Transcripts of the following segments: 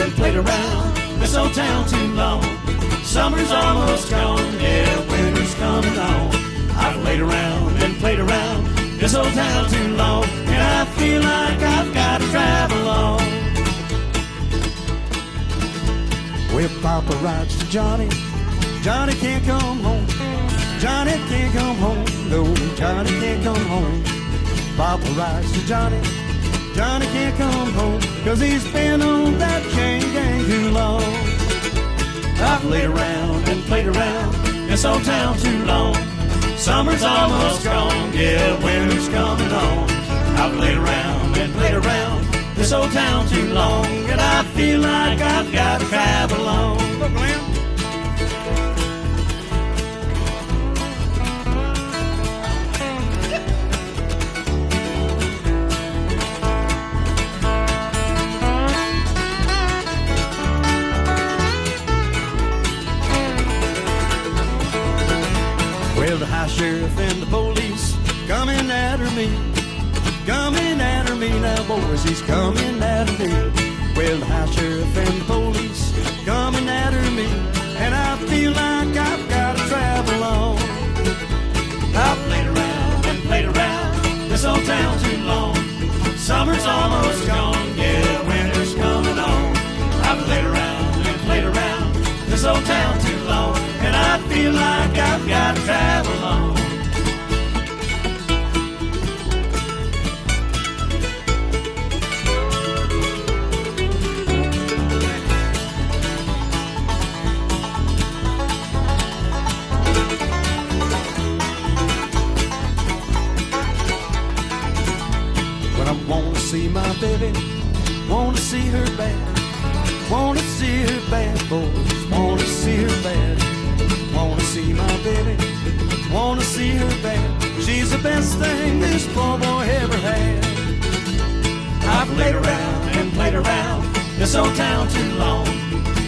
and played around this old town too long. Summer's almost gone, yeah, winter's coming on. I've laid around and played around this old town too long, and I feel like I've got to travel on. Well, Papa writes to Johnny, Johnny can't come home. Johnny can't come home, no, Johnny can't come home. Papa writes to Johnny, Johnny can't come home, 'cause he's been on that chain gang too long. I've laid around and played around this old town too long. Summer's almost gone, yeah, winter's coming on. I've laid around and played around this old town too long, and I feel like I've got to travel on. Look, Glenn. Well, the high sheriff and the police coming after me. Coming after me now, boys, he's coming after me. Well, the high sheriff and the police coming after me, and I feel like I've got to travel on. I've played around and played around this old town too long. Summer's almost gone, yeah, winter's coming on. I've played around and played around this old town too long, and I feel like I've got to travel on. When I wanna see my baby, wanna see her bad, wanna see her bad, boys, wanna see her bad. Wanna see my baby, wanna see her bad. She's the best thing this poor boy ever had. I've laid around and played around this old town too long.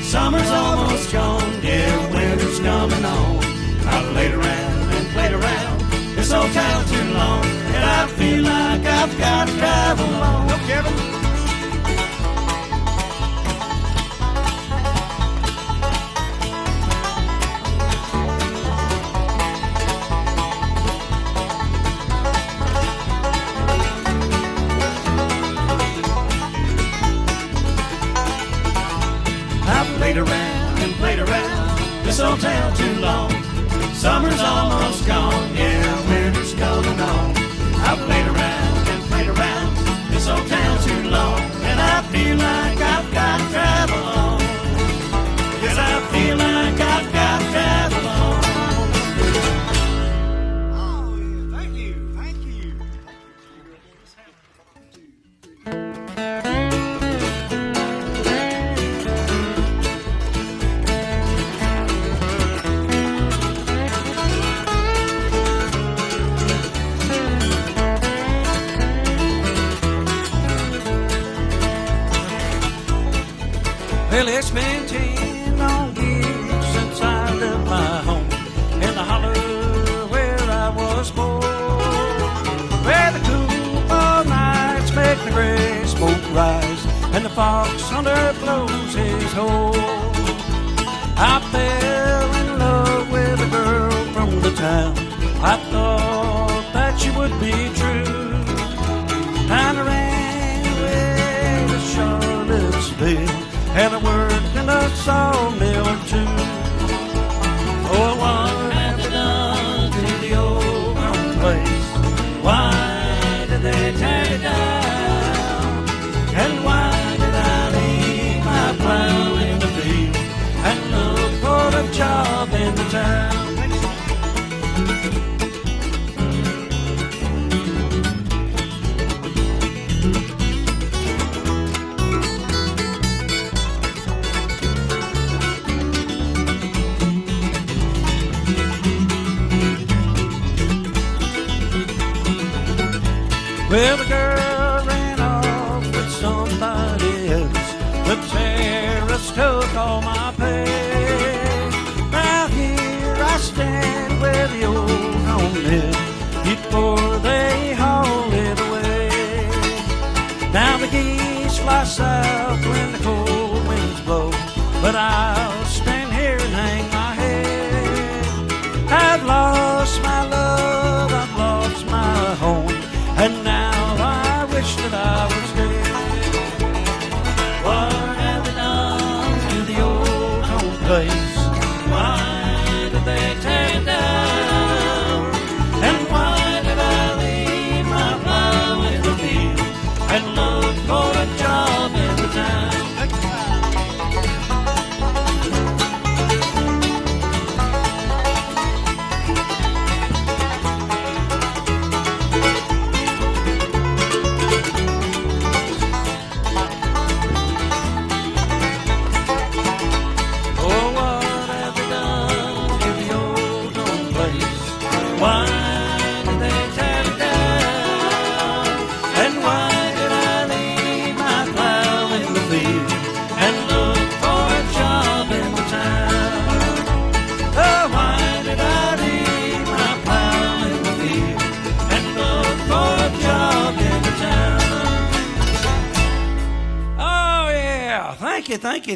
Summer's almost gone, yeah, winter's coming on. I've laid around and played around this old town too long, and I feel like I've got to travel on. Look, Kevin. Played around and played around this old town too long. Summer's almost gone, yeah, winter's coming on. I've played around and played around this old town too long, and I feel like I've got to travel on. Yes, I feel like I've got to travel on. Oh, yeah, thank you, thank you. Well, it's been 10 long years since I left my home in the holler where I was born, where the cool fall nights make the gray smoke rise and the fox hunter blows his horn. I fell in love with a girl from the town. I thought that she would be true, and I ran away to Charlottesville, and I worked in a sawmill or two. Oh, what have they done to the old home place? Why did they tear it down? And why did I leave my plow in the field and look for a job in the town? Well, the girl ran off with somebody else. The terrorists took all my pay. Now here I stand where the old home lived before they hauled it away. Now the geese fly south when the cold wind but I'll stand here and hang my head. I've lost my love, I've lost my home, and now I wish that I was dead. What have they done to the old home place? Why did they tear it down? And why did I leave my plow in the field and look for a job in the town?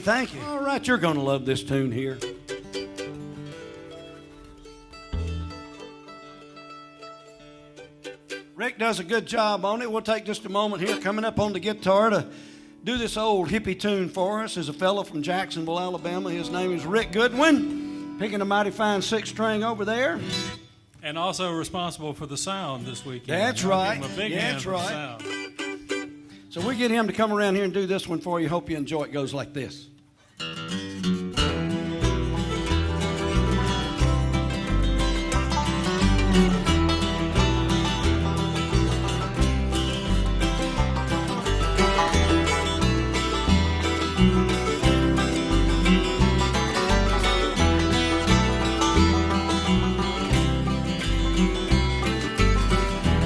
Thank you. All right, you're going to love this tune here. Rick does a good job on it. We'll take just a moment here. Coming up on the guitar to do this old hippie tune for us is a fellow from Jacksonville, Alabama. His name is Rick Goodwin, picking a mighty fine 6-string over there. And also responsible for the sound this weekend. That's right. Give him a big hand for the sound. So we get him to come around here and do this one for you. Hope you enjoy it. It goes like this.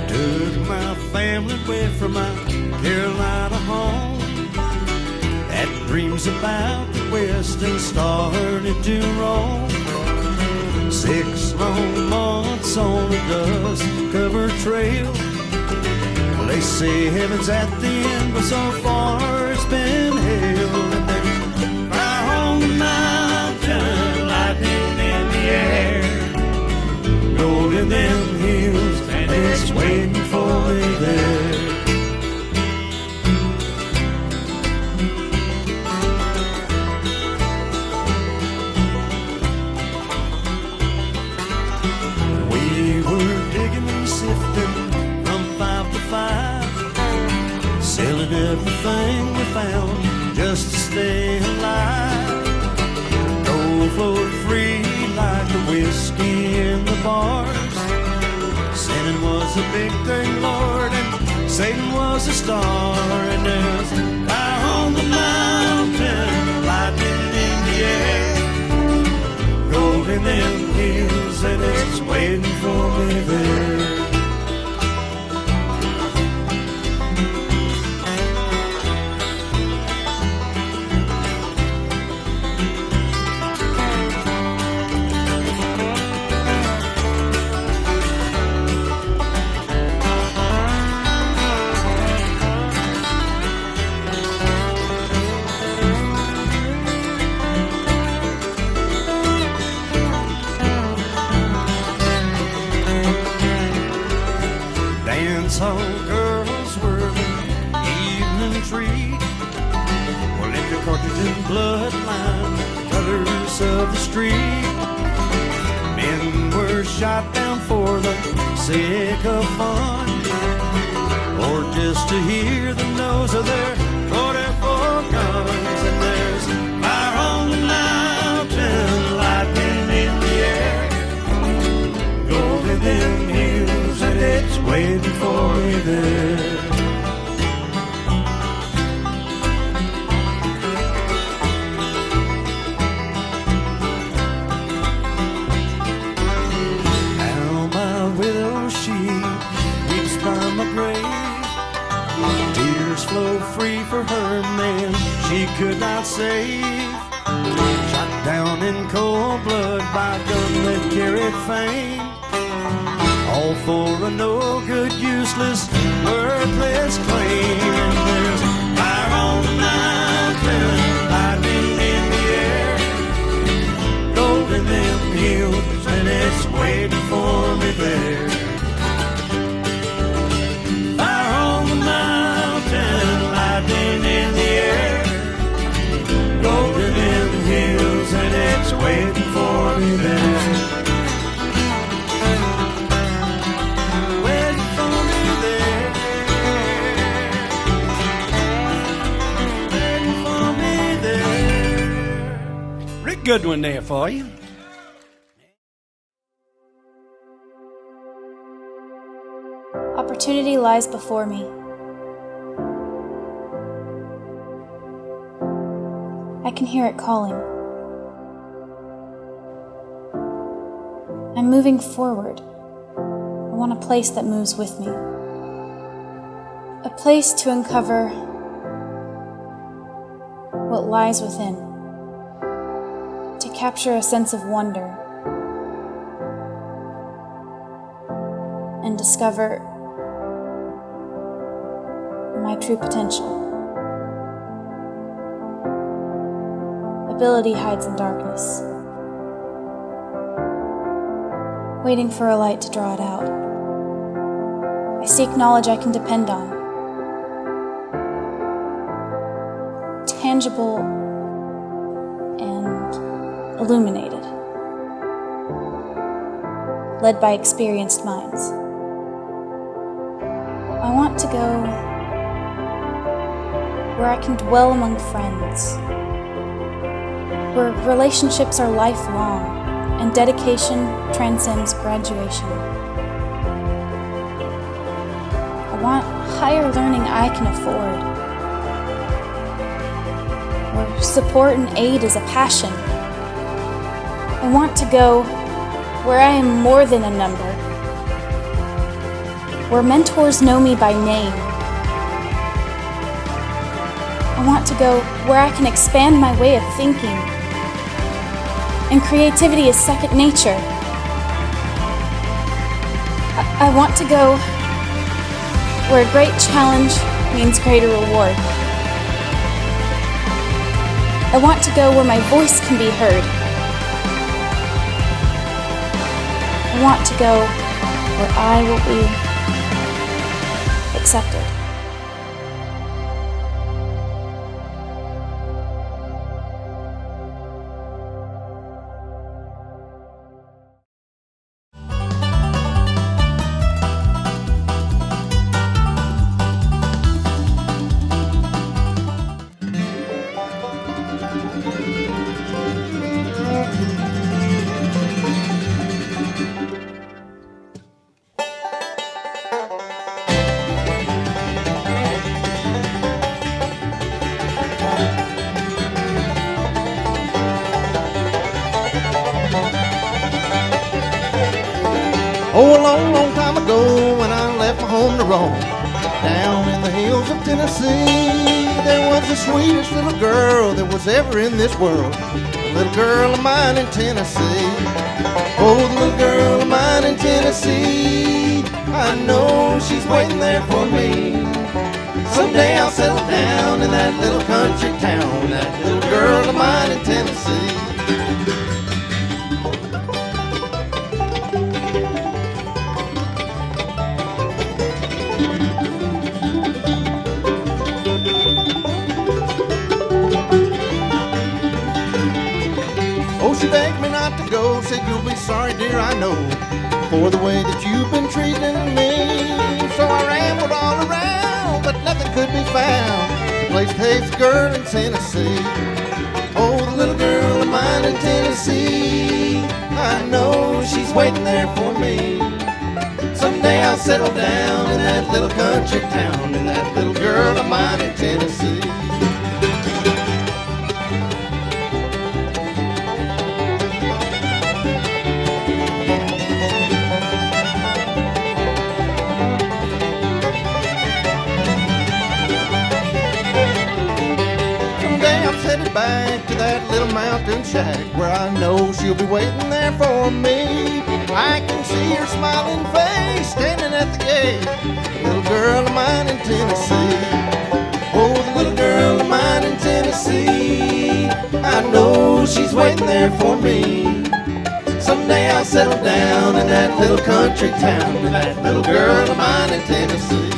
Took my family away from my Carolina home, had dreams about the West and started to roam. 6 long months on a dust-covered trail. Well, they say heaven's at the end, but so far it's been hell. And there's fire on the mountain, lightning in the air, gold in them hills, and it's waiting for me there. Selling everything we found just to stay alive. Gold flowed free like the whiskey in the bars. Sinning was a big thing, Lord, and Satan was a star. And there's fire on the mountain, lightning in the air, gold in them hills, and it's waiting for me there. All girls were the evening treat. Well, liquor, cartridge, and bloodline, the colors of the street. Men were shot down for the sake of fun, or just to hear the nose of their 44 guns. And there's fire on the mountain, lightning in the air, gold in them hills, and it's waiting for me there. How my widow, she weeps by my grave. Tears flow free for her man she could not save. Shot down in cold blood by a gun that carried fame. All for a no-good, useless, worthless claim. And there's fire on the mountain, lightning in the air, me there. Waiting for me there. Waiting for me there. Rick Goodwin there for you. Opportunity lies before me. I can hear it calling. I'm moving forward. I want a place that moves with me. A place to uncover what lies within. To capture a sense of wonder. And discover my true potential. Ability hides in darkness, waiting for a light to draw it out. I seek knowledge I can depend on, tangible and illuminated, led by experienced minds. I want to go where I can dwell among friends, where relationships are lifelong and dedication transcends graduation. I want higher learning I can afford, where support and aid is a passion. I want to go where I am more than a number, where mentors know me by name. I want to go where I can expand my way of thinking, and creativity is second nature. I want to go where a great challenge means greater reward. I want to go where my voice can be heard. I want to go where I will be accepted. Oh, a long, long time ago when I left my home to roam down in the hills of Tennessee, there was the sweetest little girl that was ever in this world, a little girl of mine in Tennessee. Oh, the little girl of mine in Tennessee, I know she's waiting there for me. Someday I'll settle down in that little country town, that little girl of mine in Tennessee. Oh, she begged me not to go, said you'll be sorry, dear, I know, for the way that you've been treating me. So I rambled all around, but nothing could be found to place Dave's girl in Tennessee. Oh, the little girl of mine in Tennessee, I know she's waiting there for me. Someday I'll settle down in that little country town, in that little girl of mine in Tennessee. Headed back to that little mountain shack where I know she'll be waiting there for me. I can see her smiling face standing at the gate, little girl of mine in Tennessee. Oh, the little girl of mine in Tennessee, I know she's waiting there for me. Someday I'll settle down in that little country town, in that little girl of mine in Tennessee.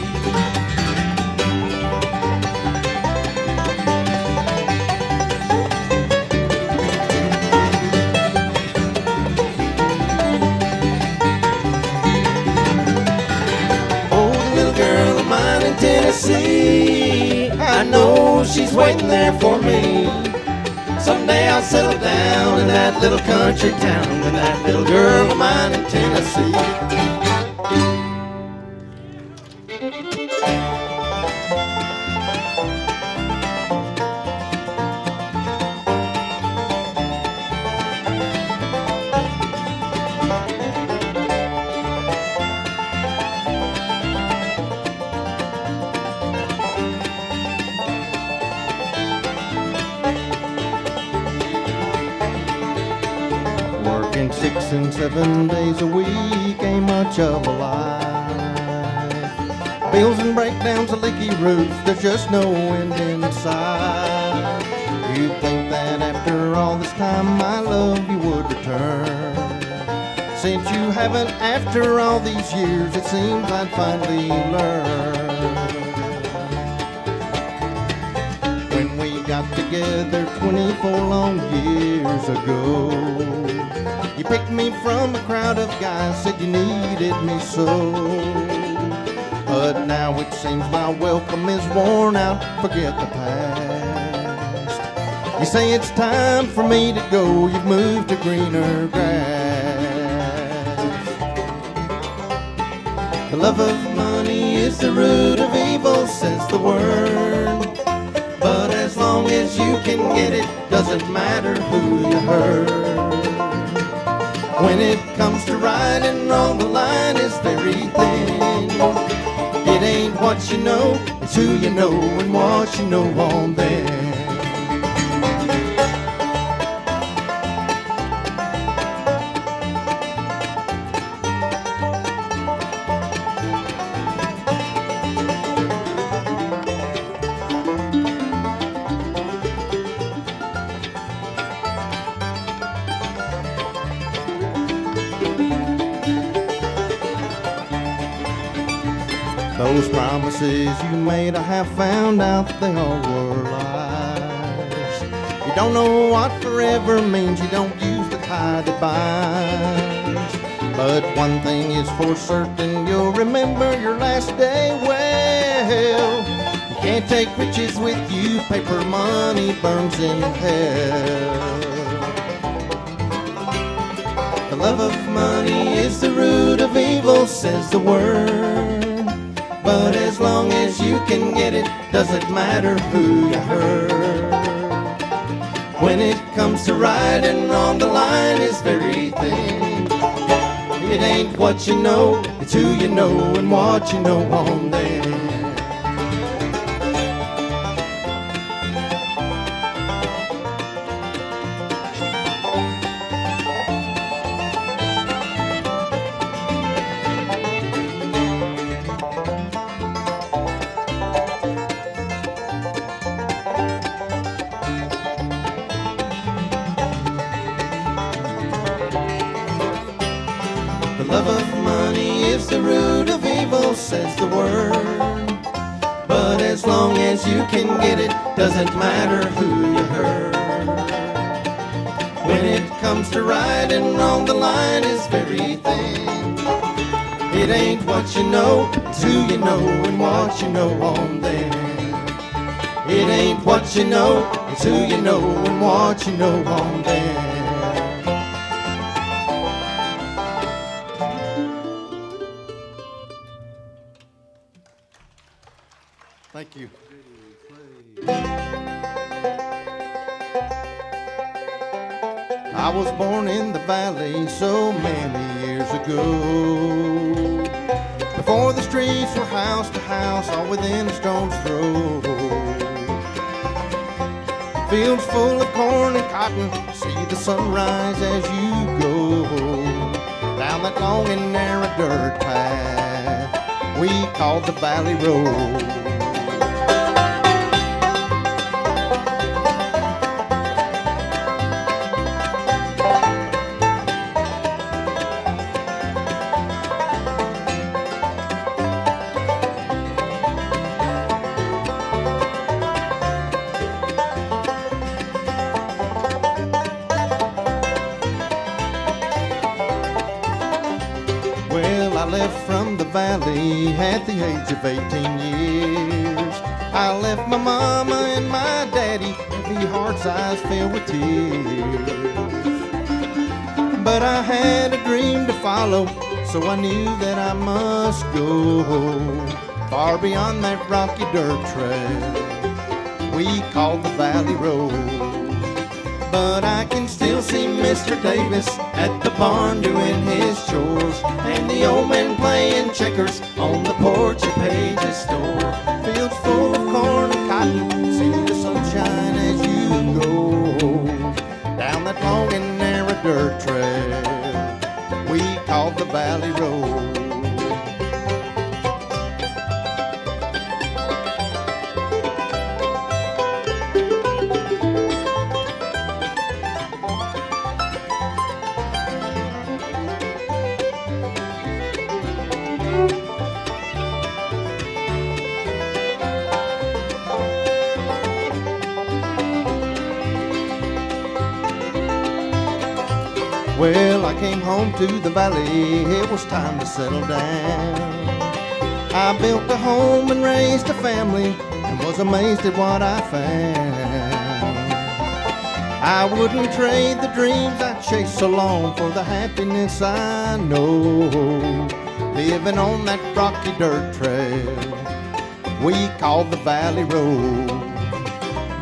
Tennessee. I know she's waiting there for me. Someday I'll settle down in that little country town with that little girl of mine in Tennessee. Working 6 and 7 days a week ain't much of a life. Bills and breakdowns, a leaky roof, there's just no end in sight. You'd think that after all this time my love you would return. Since you haven't after all these years, it seems I'd finally learn. When we got together 24 long years ago, you picked me from a crowd of guys, said you needed me so. But now it seems my welcome is worn out, forget the past. You say it's time for me to go, you've moved to greener grass. The love of money is the root of evil, says the word. But as long as you can get it, doesn't matter who you hurt. When it comes to right and wrong, the line is very thin. It ain't what you know, it's who you know and what you know on them. Those promises you made, I have found out they all were lies. You don't know what forever means, you don't use the tie that binds. But one thing is for certain, you'll remember your last day well. You can't take riches with you, paper money burns in hell. The love of money is the root of evil, says the word. But as long as you can get it, doesn't matter who you hurt. When it comes to right and wrong, the line is very thin. It ain't what you know, it's who you know and what you know on them. The love of money is the root of evil, says the word. But as long as you can get it, doesn't matter who you hurt. When it comes to right and wrong, the line is very thin. It ain't what you know, it's who you know and what you know on them. It ain't what you know, it's who you know and what you know on them. Thank you. I was born in the valley so many years ago, before the streets were house to house, all within a stone's throw. Fields full of corn and cotton, see the sunrise as you go down that long and narrow dirt path we called the Valley Road. Well, I left from the valley at the age of 18 years. I left my mama and my daddy, heavy hearts, eyes filled with tears. But I had a dream to follow, so I knew that I must go far beyond that rocky dirt trail we call the Valley Road. But I can still see Mr. Davis at the barn doing his chores, and the old man playing checkers on the porch of Page's store. Fields full of corn and cotton, see the sunshine as you go down that long and narrow dirt trail we call the Valley Road. Well, I came home to the valley, it was time to settle down. I built a home and raised a family, and was amazed at what I found. I wouldn't trade the dreams I chased so long for the happiness I know, living on that rocky dirt trail we call the Valley Road.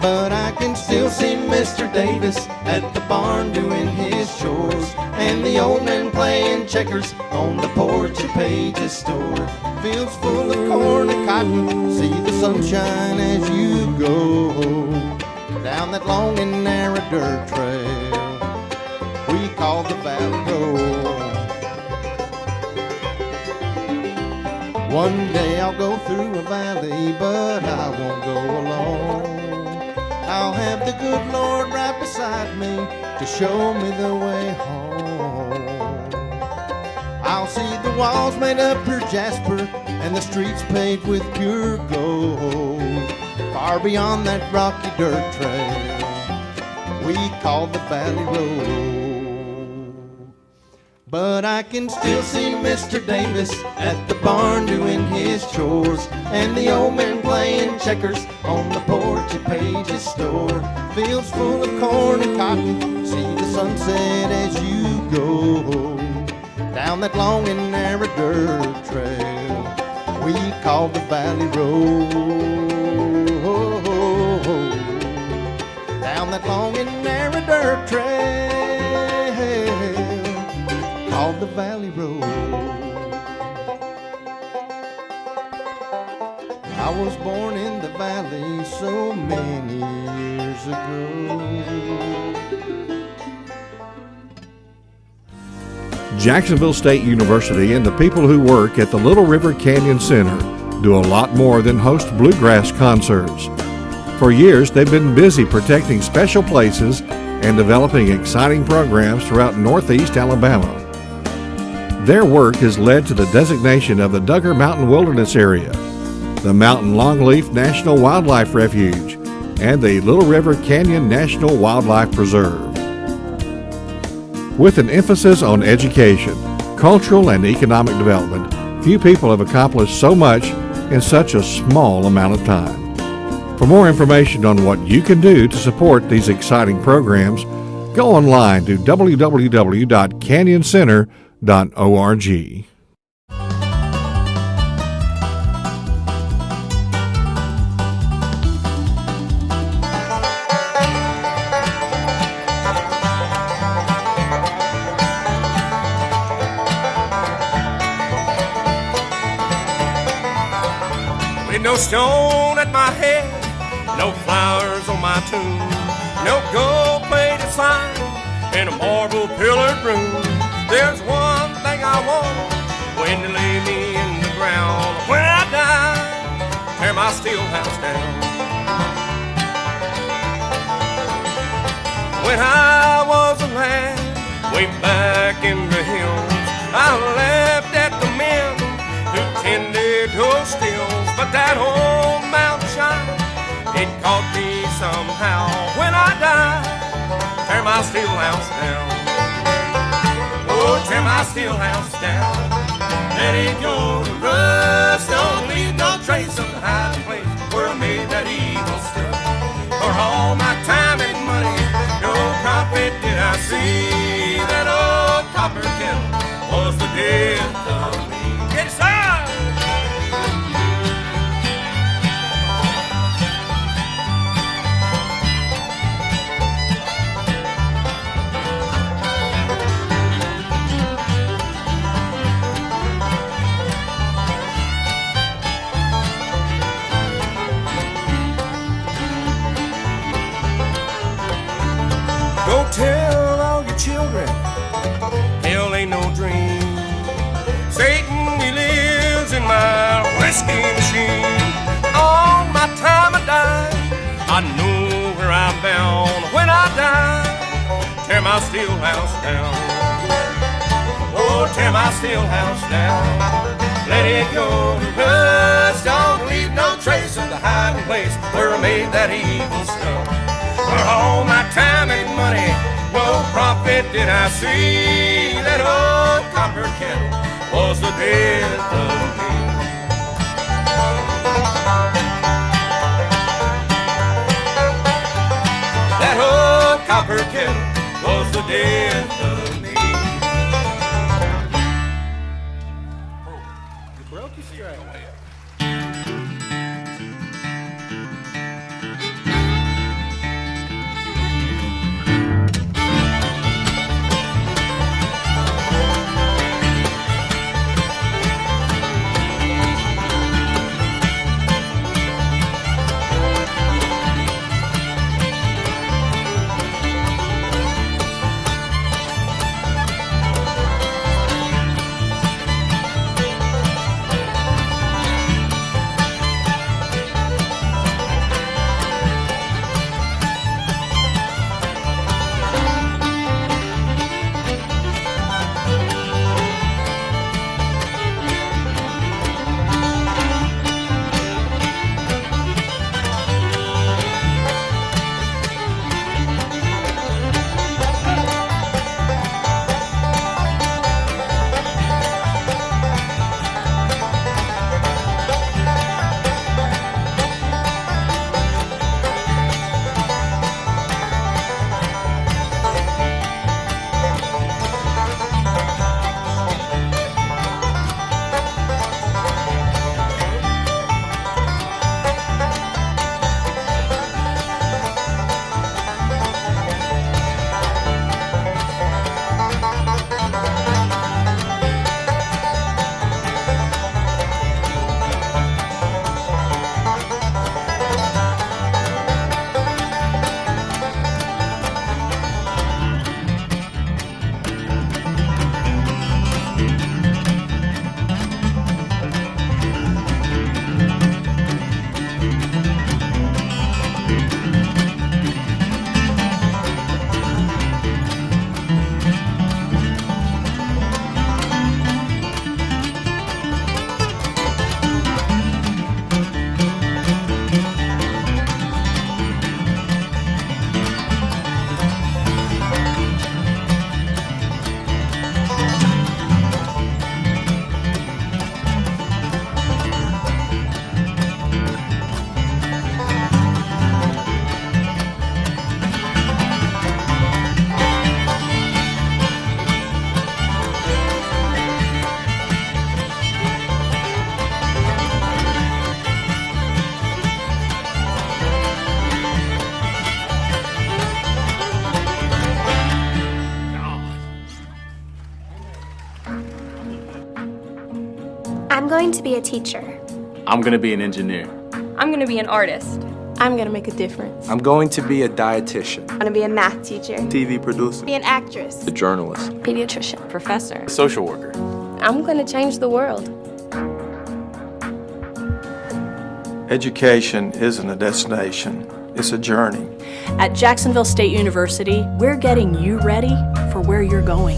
But I can still see Mr. Davis at the barn doing his chores, and the old man playing checkers on the porch of Page's store. Fields full of corn and cotton, see the sunshine as you go down that long and narrow dirt trail we call the Valley Road. One day I'll go through a valley, but I won't go alone. I'll have the good Lord right beside me to show me the way home. I'll see the walls made of pure jasper and the streets paved with pure gold, far beyond that rocky dirt trail we call the Valley Road. But I can still see Mr. Davis at the barn doing his chores, and the old man playing checkers on the porch of Page's store. Fields full of corn and cotton, see the sunset as you go down that long and narrow dirt trail we call the Valley Road. Down that long and narrow dirt trail called the Valley Road. I was born in the valley so many years ago. Jacksonville State University and the people who work at the Little River Canyon Center do a lot more than host bluegrass concerts. For years, they've been busy protecting special places and developing exciting programs throughout Northeast Alabama. Their work has led to the designation of the Duggar Mountain Wilderness Area, the Mountain Longleaf National Wildlife Refuge, and the Little River Canyon National Wildlife Preserve. With an emphasis on education, cultural, and economic development, few people have accomplished so much in such a small amount of time. For more information on what you can do to support these exciting programs, go online to www.canyoncenter.org. With no stone at my head, no flowers on my tomb, no gold-plated sign in a marble pillared room. There's one thing I want, when they lay me in the ground. When I die, tear my steel house down. When I was a lad, way back in the hills, I laughed at the men who tended those stills. But that old mountain, it caught me somehow. When I die, tear my steel house down. Oh, tear my steel house down. Let it go to rust. Don't leave no trace of the hiding place where I made see that old copper kettle was the death of me. Yes, sir! Go tell all your children, hell ain't no dream. Satan, he lives in my whiskey machine. On my time of dying, I know where I'm bound. When I die, tear my steel house down. Oh, tear my steel house down. Let it go to rust. Don't leave no trace of the hiding place where I made that evil stuff. For all my time and money, no profit did I see. That old copper kettle was the death of me. That old copper kettle was the death of me. You broke your strap. I'm going to be a teacher. I'm going to be an engineer. I'm going to be an artist. I'm going to make a difference. I'm going to be a dietitian. I'm going to be a math teacher. TV producer. Be an actress. A journalist. Pediatrician. Professor. A social worker. I'm going to change the world. Education isn't a destination, it's a journey. At Jacksonville State University, we're getting you ready for where you're going.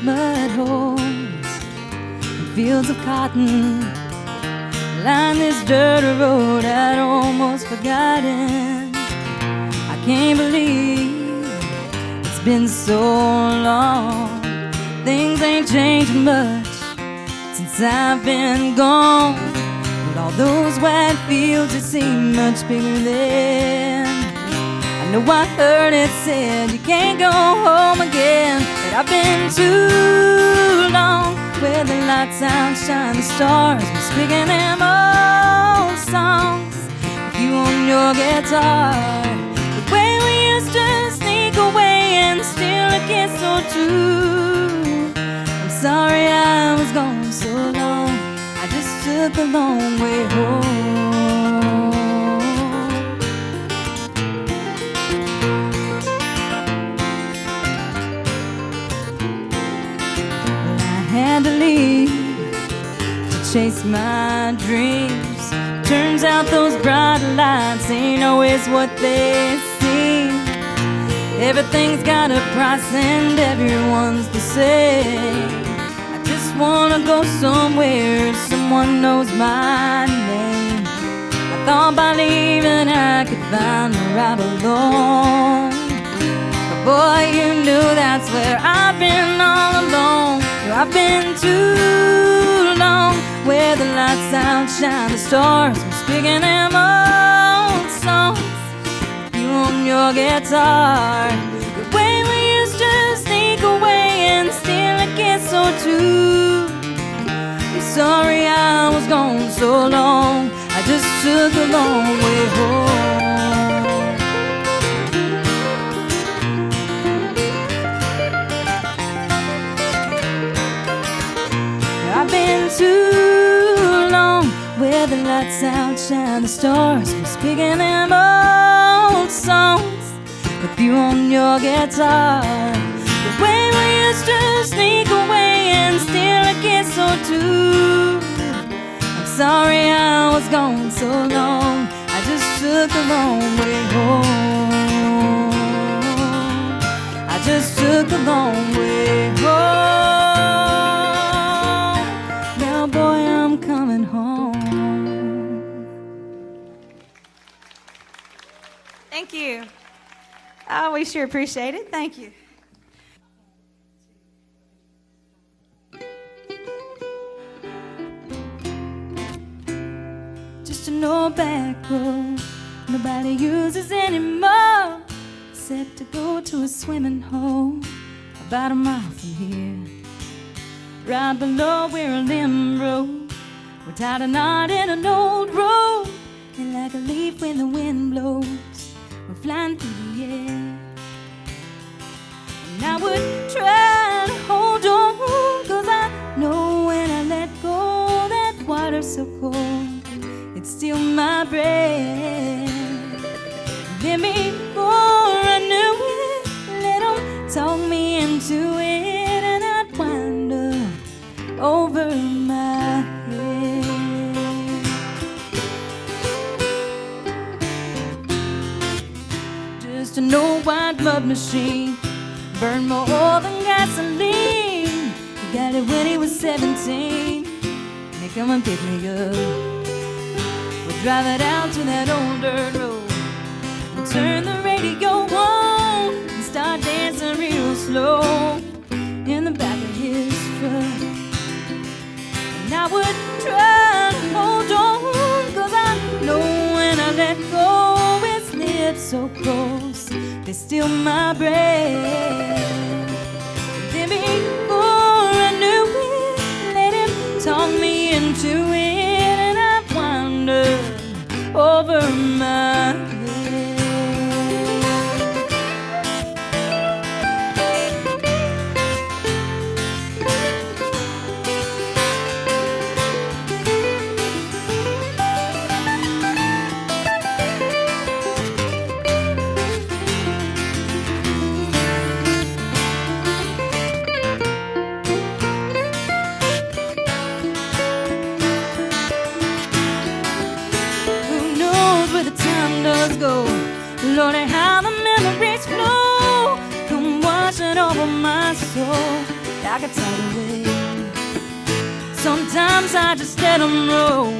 Mud holes, fields of cotton, Line this dirt road I'd almost forgotten. I can't believe it's been so long. Things ain't changed much since I've been gone. But all those white fields, it seem much bigger then. I know I heard it said you can't go home again, but I've been too long where the lights outshine the stars, been speaking them old songs with you on your guitar. The way we used to sneak away and steal a kiss or two. I'm sorry I was gone so long, I just took a long way home. Had to leave to chase my dreams. Turns out those bright lights ain't always what they seem. Everything's got a price and everyone's the same. I just wanna go somewhere someone knows my name. I thought by leaving I could find the right alone. But boy, you knew that's where I've been all along. I've been too long where the lights outshine the stars, I'm speaking them old songs with you on your guitar. The way we used to sneak away and steal a kiss or two. I'm sorry I was gone so long, I just took a long way home. I've been too long where the lights outshine the stars, I'm speaking them old songs with you on your guitar. The way we used to sneak away and steal a kiss or two. I'm sorry I was gone so long, I just took a long way home. I just took a long way home. Boy, I'm coming home. Thank you. Oh, we sure appreciate it. Thank you. Just an old back road nobody uses anymore, except to go to a swimming hole about a mile from here. Right below where a limb road, we're tied a knot in an old road, and like a leaf when the wind blows, we're flying through the air. And I would try to hold on, 'cause I know when I let go, that water's so cold, it's still my breath. Then before I knew it, let 'em talk me into it, and I'd wind up over my head. Just an old white mud machine, burned more oil than gasoline. He got it when he was 17, and he come and pick me up. We'll drive it out to that old dirt road, we'll turn the radio on and start dancing real slow in the back of his truck. And I would try to hold on, 'cause I know when I let go, it's lips so close, they steal my breath. Then before I knew it, let him talk me into it, and I wound up over my head. Go, Lordy, how the memories flow, come washing over my soul like a tidal wave. Sometimes I just let them roll,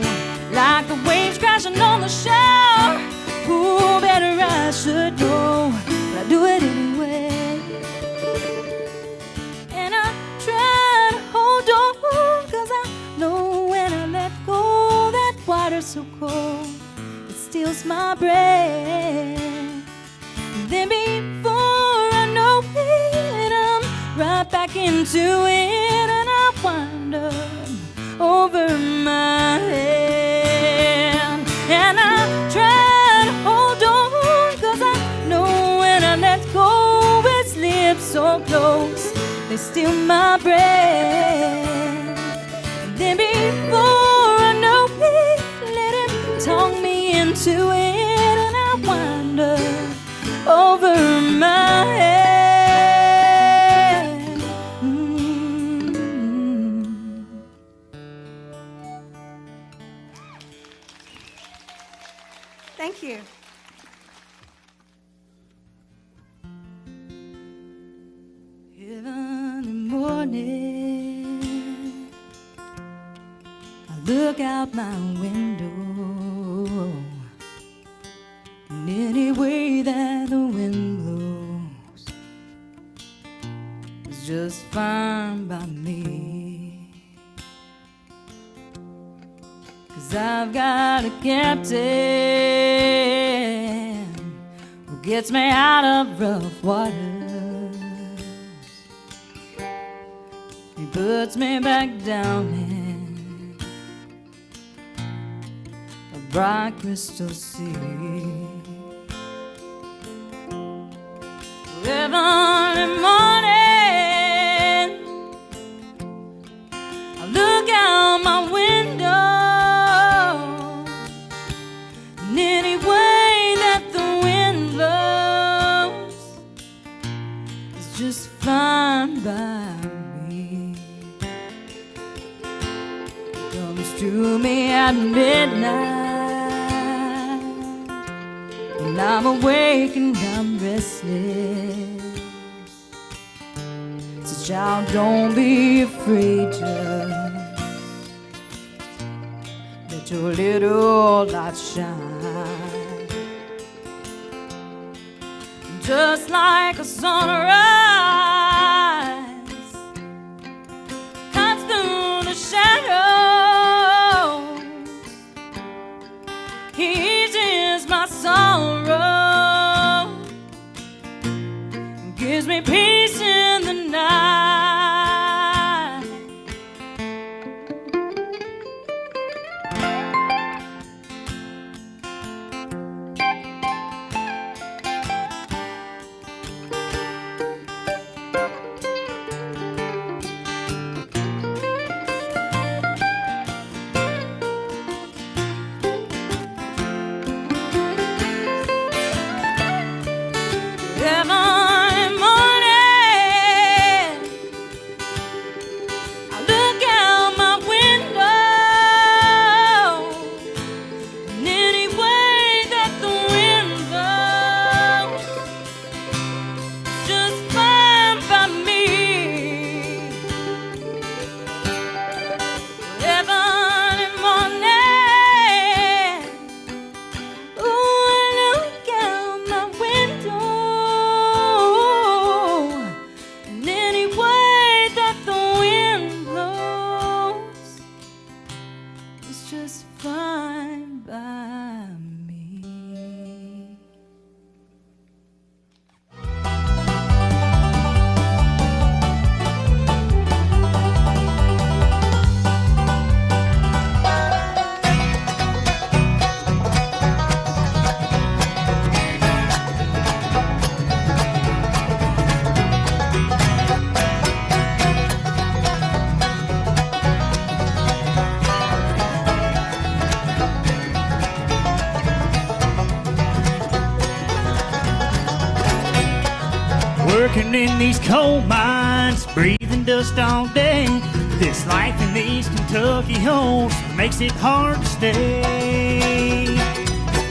like the waves crashing on the shore. Ooh, better I should know, but I do it anyway. And I try to hold on, 'cause I know when I let go, that water's so cold, it steals my breath. Then before I know it, I'm right back into it, and I wind up over my head. And I try to hold on, 'cause I know when I let go, it slips so close, they steal my breath. And then before I know it, let him talk me into it, and I wind up over my head. Thank you. Every morning, I look out my window, and any way that the wind blows is just fine by me. 'Cause I've got a captain who gets me out of rough waters. He puts me back down in a bright crystal sea. Every morning, I look out my window, and any way that the wind blows is just fine by me. It comes to me at midnight, and I'm awake and I'm restless. So child, don't be afraid, just let your little light shine. Just like a sunrise cuts through the shadows, he eases my sorrow, gives me peace in the night. Every morning, I look out my window, and any way that the wind blows is just fine by me. Every morning, ooh, I look out my window, and any way that the wind blows is just fine by me. Working in these coal mines, breathing dust all day. This life in these Kentucky holes makes it hard to stay.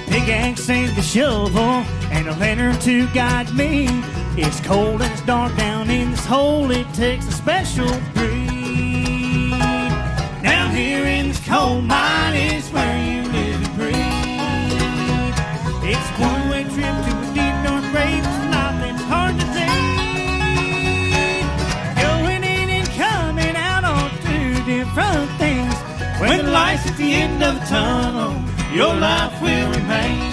Pickaxe and the shovel and a lantern to guide me. It's cold and it's dark down in this hole, it takes a special breed. Down here in this coal mine is where you lights at the end of the tunnel, your life will remain.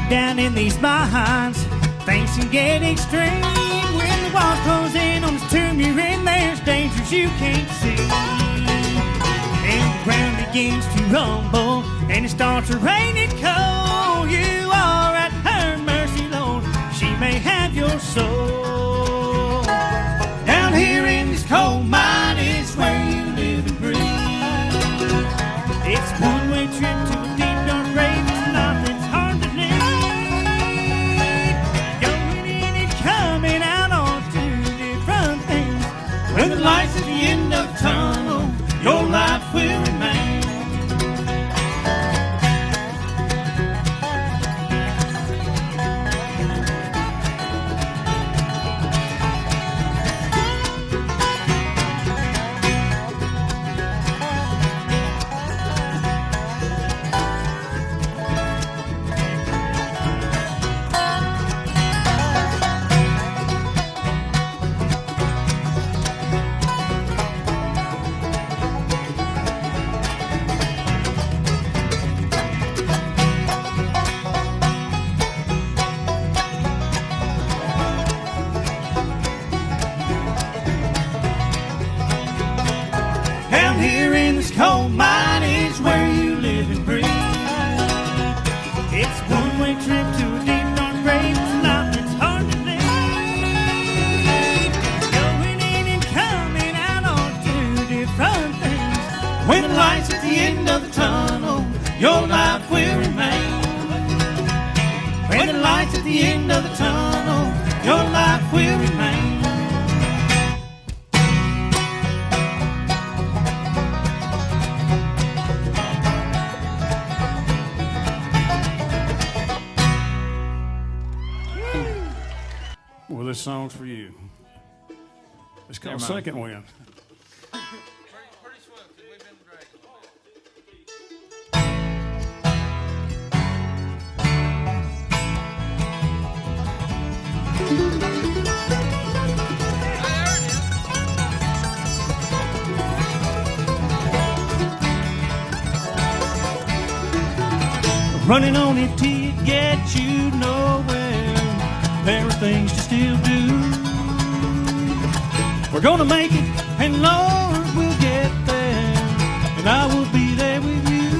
Down in these mines, things can get extreme. When the walls close in on this tomb you're in, there's dangers you can't see. And the ground begins to rumble, and it starts to rain and cold. You are at her mercy, Lord, she may have your soul. Down here in this coal mine is where you live and breathe. It's a one-way trip to a deep dark grave. It's nothing's hard to leave. When the lights at the end of the tunnel, your life will remain. Coal mine is where you live and breathe. It's a one-way trip to a deep dark grave. It's nothing's hard to leave. Going in and coming out on two different things. When the lights at the end of the tunnel, your life will remain. When the lights at the end of the tunnel, your life will remain. Well, this song's for you. It's called Second Wind. Running on it till it gets you nowhere. There are things to still do. We're gonna make it, and Lord, we'll get there. And I will be there with you.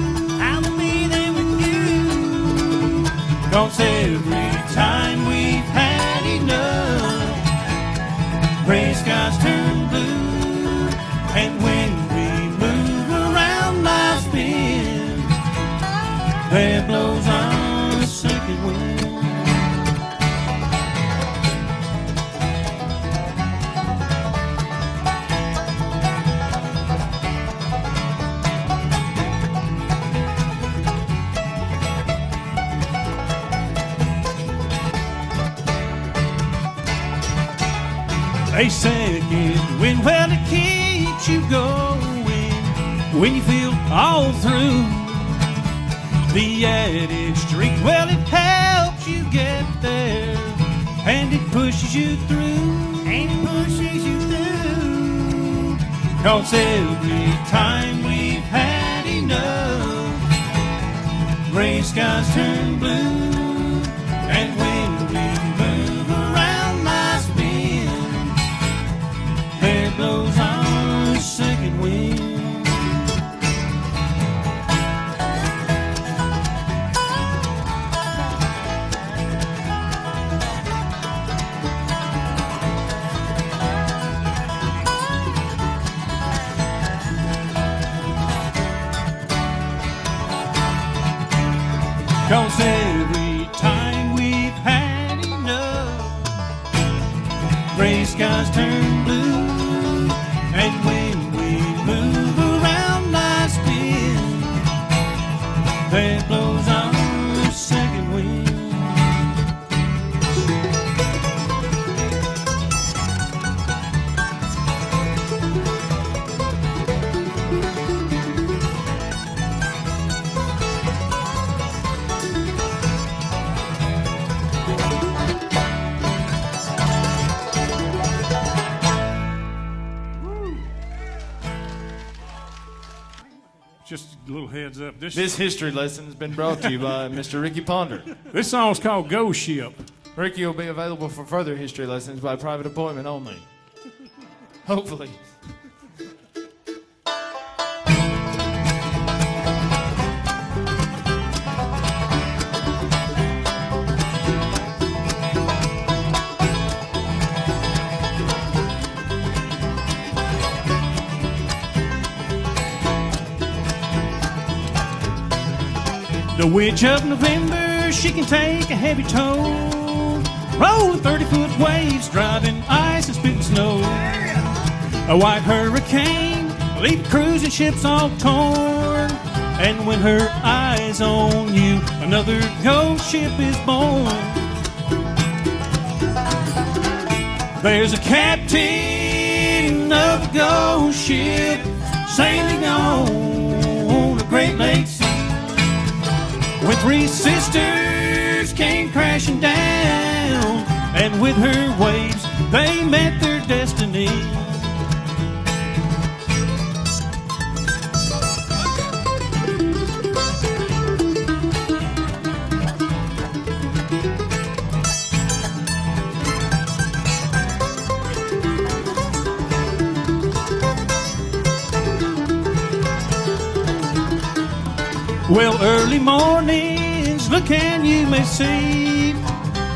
I will be there with you. 'Cause every time we've had enough, gray skies turn blue. And when we move around life's bend, there blows on a second wind. A second wind, well, it keeps you going when you feel all through. The added strength, well, it helps you get there, and it pushes you through, and it pushes you through. 'Cause every time we've had enough, gray skies turn blue. And when we move around life's bend, there blows our second wind. Cause every time we've had enough, gray skies turn blue. And when we move around life's bend, there blows our second wind. little heads up. This history lesson has been brought to you by Mr. Ricky Ponder. This song's called Ghost Ship. Ricky will be available for further history lessons by private appointment only. Hopefully. The witch of November, she can take a heavy toll, rolling 30-foot waves, driving ice and spitting snow. A white hurricane, leave cruising ships all torn, and when her eye's on you, another ghost ship is born. There's a captain of a ghost ship sailing on a Great Lakes sea, when three sisters came crashing down, and with her waves they met their destiny. Well, early mornings, look and you may see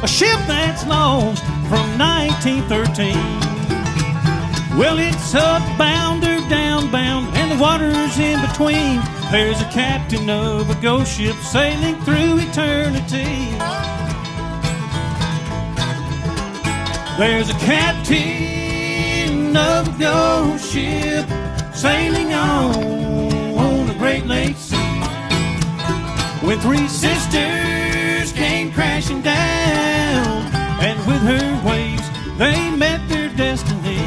a ship that's lost from 1913. Well, it's upbound or downbound, and the water's in between. There's a captain of a ghost ship sailing through eternity. There's a captain of a ghost ship sailing on a Great Lakes sea, when three sisters came crashing down, and with her waves they met their destiny.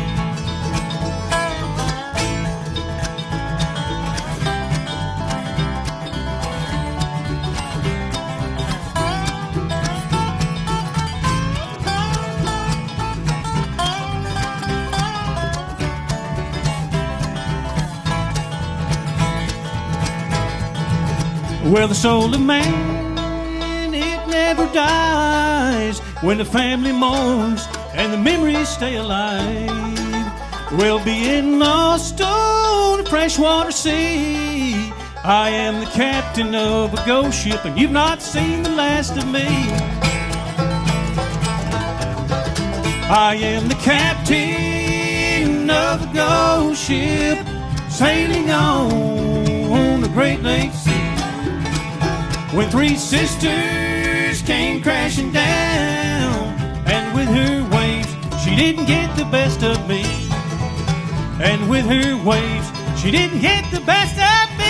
Well, the soul of man, it never dies when the family mourns and the memories stay alive. Well, being lost on a freshwater sea, I am the captain of a ghost ship, and you've not seen the last of me. I am the captain of a ghost ship sailing on a Great Lakes sea, when three sisters came crashing down, and with her waves she didn't get the best of me. And with her waves she didn't get the best of me.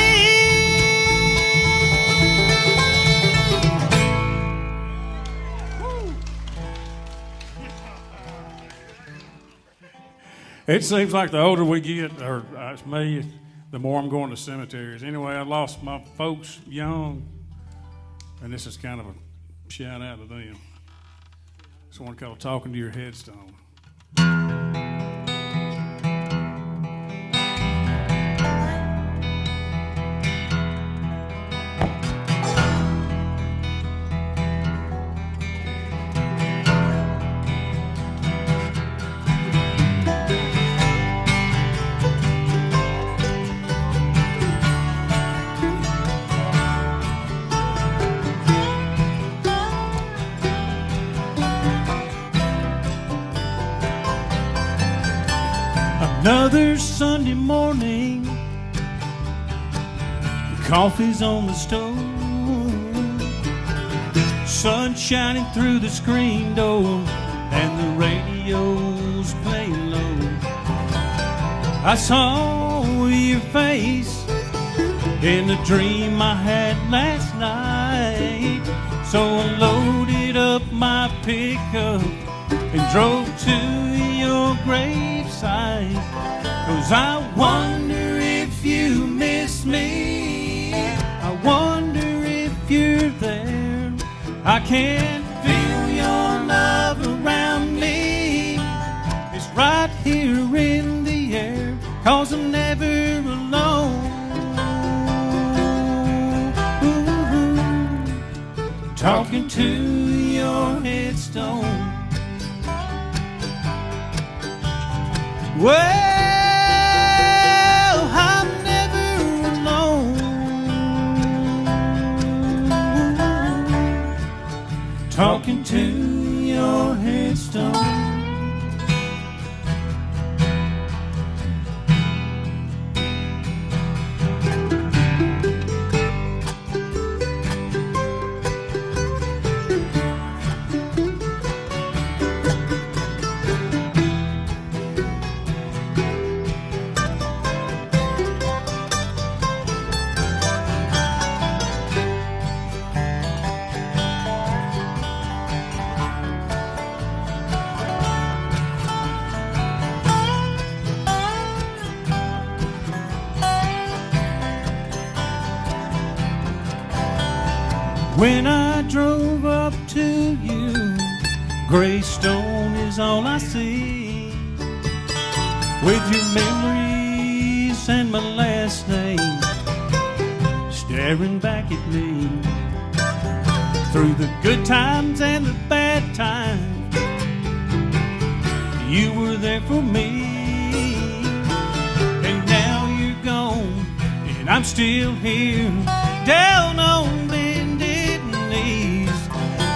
It seems like the older we get, or it's me, the more I'm going to cemeteries. Anyway, I lost my folks young, and this is kind of a shout out to them. It's one called Talking to Your Headstone. Another Sunday morning, coffee's on the stove, sun shining through the screen door, and the radio's playing low. I saw your face in the dream I had last night, so I loaded up my pickup and drove to your gravesite. 'Cause I wonder if you miss me, I wonder if you're there. I can feel your love around me, it's right here in the air, 'cause I'm never alone. talking to your headstone. Well, I'm never alone, talking to your headstone. When I drove up to you, gray stone is all I see, with your memories and my last name staring back at me. Through the good times and the bad times, you were there for me. And now you're gone, and I'm still here, down on bended knees.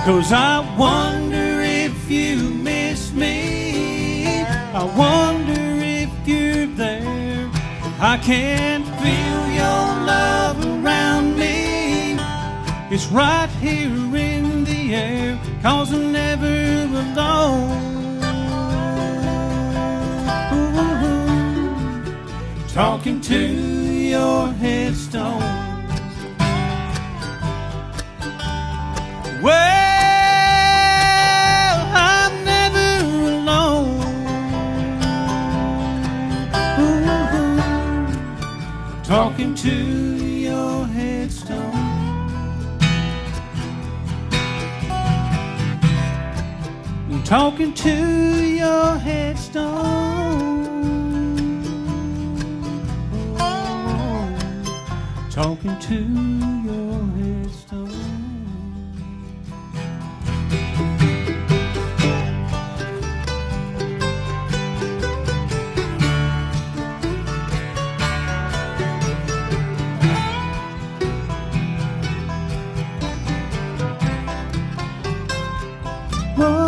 'Cause I wonder if you miss me, I wonder if you're there. I can't feel your love around me, it's right here in the air, 'cause I'm never alone. Talking to your headstone. Well, I'm never alone, talking to your headstone. Talking to your headstone. Talking to your headstone. Whoa.